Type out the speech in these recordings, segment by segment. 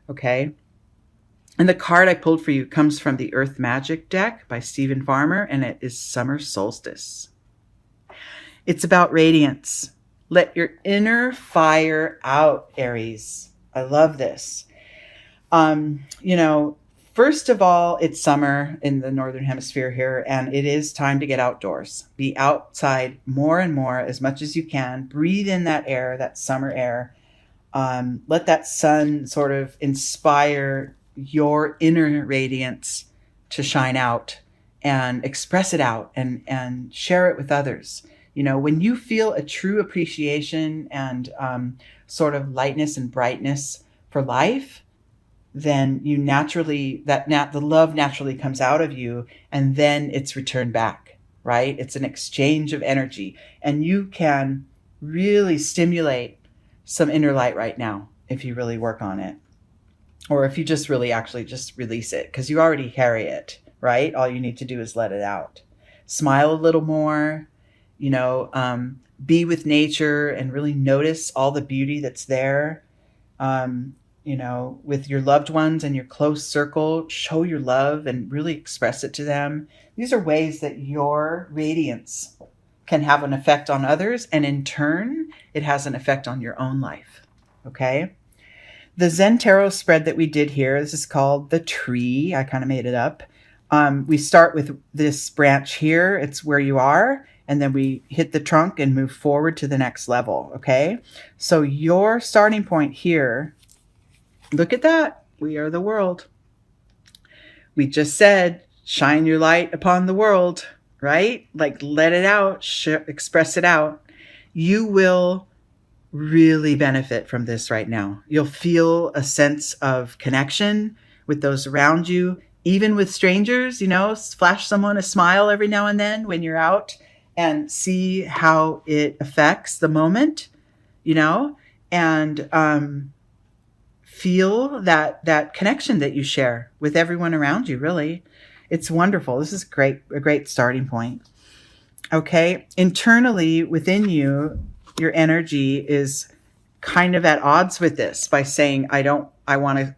Okay. And the card I pulled for you comes from the Earth Magic deck by Stephen Farmer, and it is Summer Solstice. It's about radiance. Let your inner fire out, Aries. I love this. You know, first of all, it's summer in the Northern Hemisphere here, and it is time to get outdoors. Be outside more and more as much as you can. Breathe in that air, that summer air. Let that sun sort of inspire your inner radiance to shine out and express it out and share it with others. You know, when you feel a true appreciation and sort of lightness and brightness for life, then you naturally, the love naturally comes out of you, and then it's returned back, right? It's an exchange of energy, and you can really stimulate some inner light right now if you really work on it, or if you just really actually just release it, because you already carry it, right? All you need to do is let it out. Smile a little more, you know, be with nature and really notice all the beauty that's there. You know, with your loved ones and your close circle, show your love and really express it to them. These are ways that your radiance can have an effect on others, and in turn, it has an effect on your own life. Okay? The Zen Tarot spread that we did here, this is called the tree. I kind of made it up. We start with this branch here. It's where you are. And then we hit the trunk and move forward to the next level. Okay? So your starting point here, look at that. We are the world. We just said, shine your light upon the world, right? Like, let it out, express it out. You will really benefit from this right now. You'll feel a sense of connection with those around you, even with strangers. You know, flash someone a smile every now and then when you're out and see how it affects the moment, you know, and feel that connection that you share with everyone around you. Really, it's wonderful. This is a great starting point. Okay, internally within you, your energy is kind of at odds with this by saying, I don't want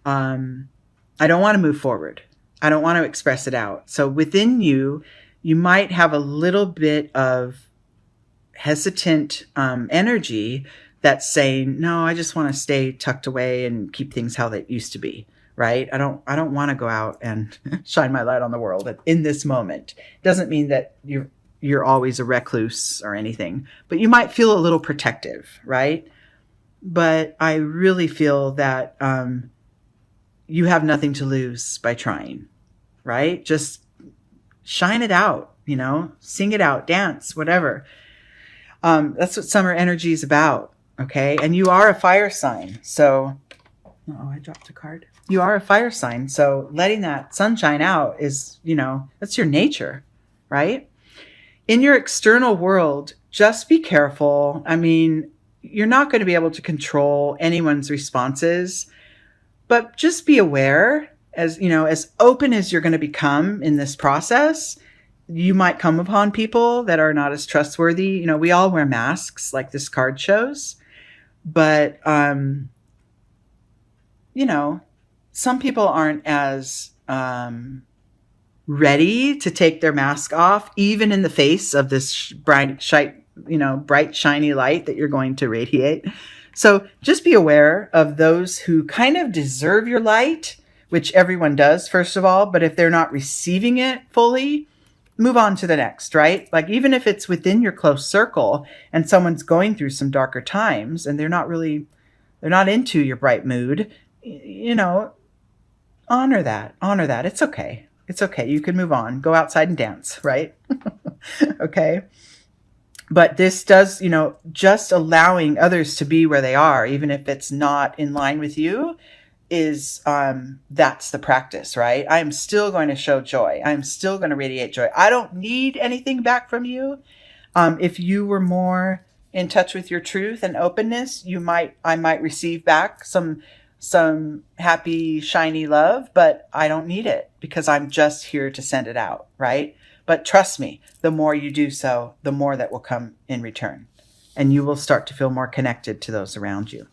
to move forward. I don't want to express it out. So within you, you might have a little bit of hesitant energy that's saying, no, I just want to stay tucked away and keep things how they used to be, right? I don't want to go out and shine my light on the world in this moment. Doesn't mean that you're always a recluse or anything, but you might feel a little protective, right? But I really feel that you have nothing to lose by trying, right? Just shine it out, you know, sing it out, dance, whatever. That's what summer energy is about. Okay. And you are a fire sign. So, oh, I dropped a card. You are a fire sign. So letting that sunshine out is, you know, that's your nature, right? In your external world, just be careful. I mean, you're not going to be able to control anyone's responses, but just be aware, as you know, as open as you're going to become in this process. You might come upon people that are not as trustworthy. You know, we all wear masks like this card shows, but, you know, some people aren't as ready to take their mask off, even in the face of this bright, shiny light that you're going to radiate. So just be aware of those who kind of deserve your light, which everyone does, first of all. But if they're not receiving it fully, move on to the next, right? Like, even if it's within your close circle and someone's going through some darker times and they're not into your bright mood, you know, honor that. It's okay. It's okay. You can move on, go outside and dance, right? Okay. But this does, you know, just allowing others to be where they are, even if it's not in line with you, is that's the practice, right? I am still going to show joy. I'm still going to radiate joy. I don't need anything back from you. If you were more in touch with your truth and openness, I might receive back some happy, shiny love, but I don't need it because I'm just here to send it out, right? But trust me, the more you do so, the more that will come in return, and you will start to feel more connected to those around you.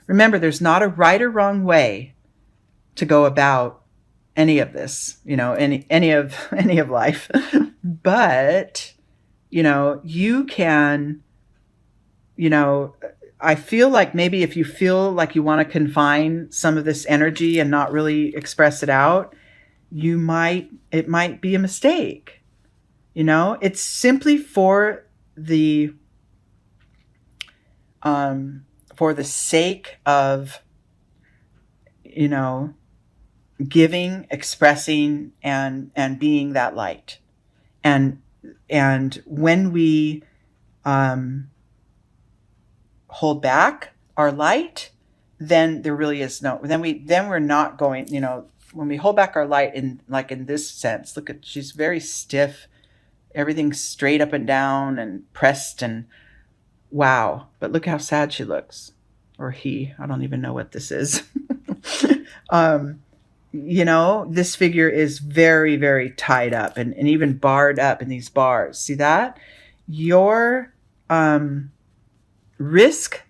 Remember, there's not a right or wrong way to go about any of this, any of life. But, you can, I feel like maybe if you feel like you want to confine some of this energy and not really express it out, it might be a mistake. It's simply for the sake of, giving, expressing, and being that light. And when we hold back our light, then there really is then we're not going, when we hold back our light in this sense, look at, she's very stiff, everything's straight up and down and pressed, and wow, but look how sad she looks. Or he, I don't even know what this is. This figure is very, very tied up and even barred up in these bars. See that? Your risk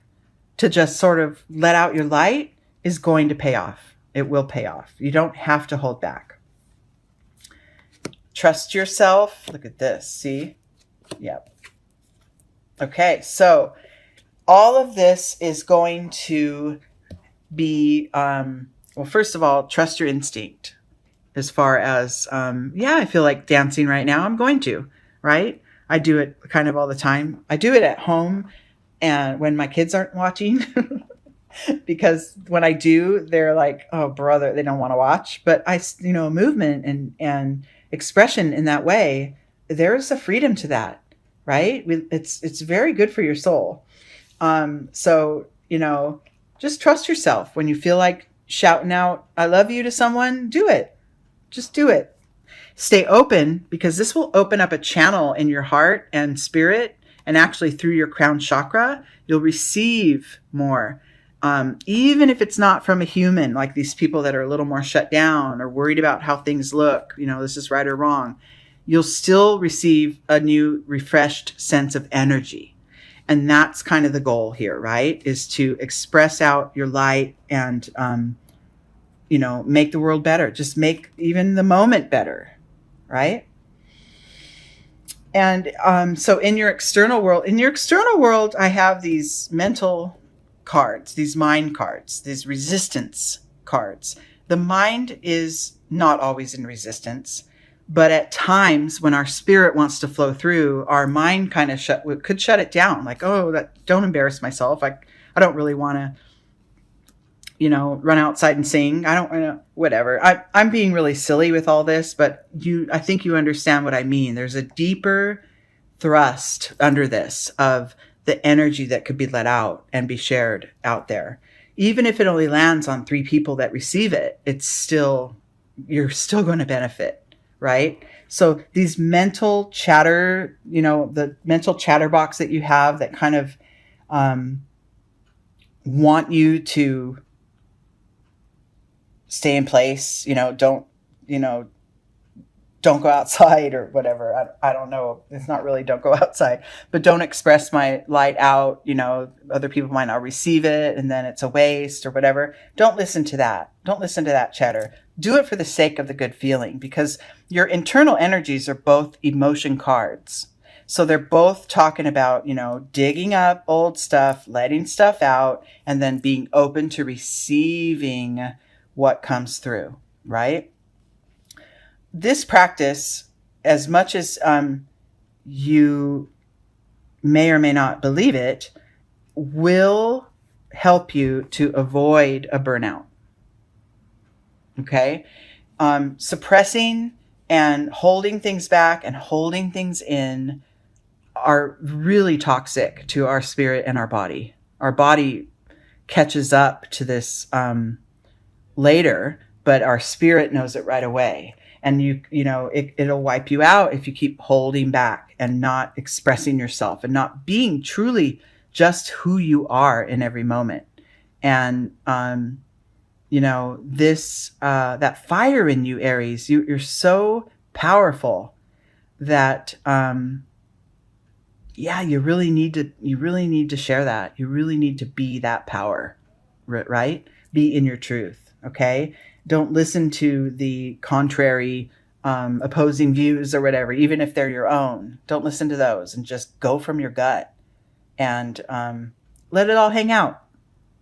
to just sort of let out your light is going to pay off. It will pay off. You don't have to hold back. Trust yourself. Look at this. See? Yep. Okay, so all of this is going to be, well, first of all, trust your instinct. As far as, I feel like dancing right now. I'm going to, right? I do it kind of all the time. I do it at home and when my kids aren't watching, because when I do, they're like, oh, brother, they don't want to watch. But movement and expression in that way, there's a freedom to that, right? It's very good for your soul. So, just trust yourself. When you feel like shouting out, I love you to someone, do it. Just do it. Stay open, because this will open up a channel in your heart and spirit, and actually through your crown chakra, you'll receive more. Even if it's not from a human, like these people that are a little more shut down or worried about how things look, this is right or wrong, you'll still receive a new refreshed sense of energy. And that's kind of the goal here, right? Is to express out your light and, make the world better. Just make even the moment better, right? And so in your external world, I have these mental cards, these mind cards, these resistance cards. The mind is not always in resistance, but at times when our spirit wants to flow through, our mind kind of could shut it down. Like, oh, don't embarrass myself. I don't really want to, run outside and sing. I don't want to, whatever. I'm being really silly with all this, but I think you understand what I mean. There's a deeper thrust under this of the energy that could be let out and be shared out there. Even if it only lands on 3 people that receive it, you're still going to benefit, right? So these mental chatter, the mental chatterbox that you have that kind of want you to stay in place, don't go outside or whatever. I don't know. It's not really don't go outside, but don't express my light out. Other people might not receive it and then it's a waste or whatever. Don't listen to that. Don't listen to that chatter. Do it for the sake of the good feeling, because your internal energies are both emotion cards. So they're both talking about, digging up old stuff, letting stuff out, and then being open to receiving what comes through, right? This practice, as much as you may or may not believe it, will help you to avoid a burnout. Okay? Suppressing and holding things back and holding things in are really toxic to our spirit and our body. Our body catches up to this later, but our spirit knows it right away. And it'll wipe you out if you keep holding back and not expressing yourself and not being truly just who you are in every moment. And, that fire in you, Aries, you're so powerful that, you really need to share that. You really need to be that power, right? Be in your truth, okay? Don't listen to the contrary, opposing views or whatever, even if they're your own. Don't listen to those, and just go from your gut and let it all hang out.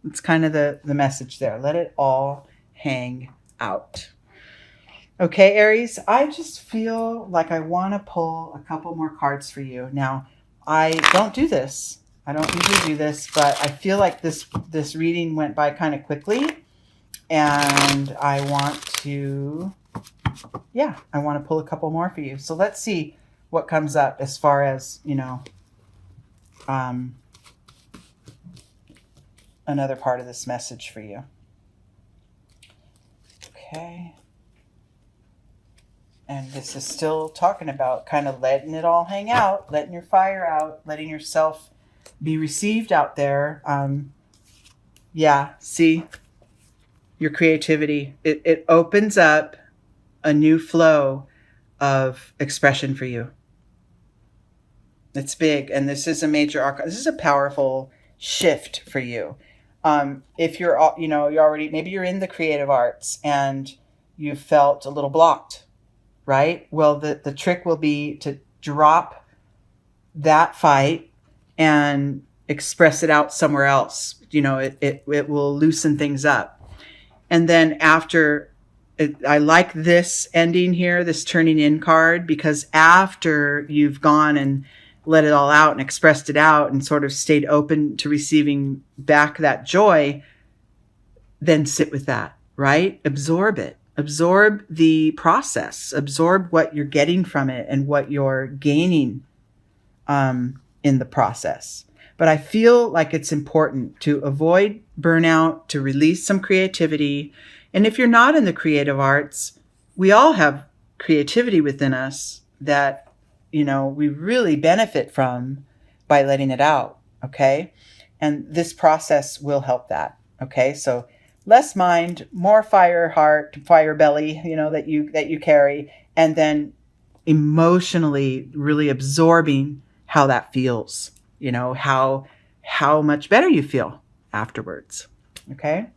It's kind of the message there. Let it all hang out. Okay, Aries, I just feel like I want to pull a couple more cards for you. Now, I don't do this. I don't usually do this, but I feel like this reading went by kind of quickly, and I want to pull a couple more for you. So let's see what comes up as far as, another part of this message for you. Okay. And this is still talking about kind of letting it all hang out, letting your fire out, letting yourself be received out there. See, your creativity, it opens up a new flow of expression for you. It's big, and this is a major arcana. This is a powerful shift for you. If you're, you're already, maybe you're in the creative arts and you felt a little blocked, right? Well, the trick will be to drop that fight and express it out somewhere else. It will loosen things up. And then I like this ending here, this turning in card, because after you've gone and let it all out and expressed it out and sort of stayed open to receiving back that joy, then sit with that, right? Absorb it. Absorb the process. Absorb what you're getting from it and what you're gaining in the process. But I feel like it's important to avoid burnout, to release some creativity. And if you're not in the creative arts, we all have creativity within us that we really benefit from by letting it out, okay? And this process will help that, okay? So less mind, more fire heart, fire belly, that you carry, and then emotionally really absorbing how that feels, how much better you feel afterwards, okay?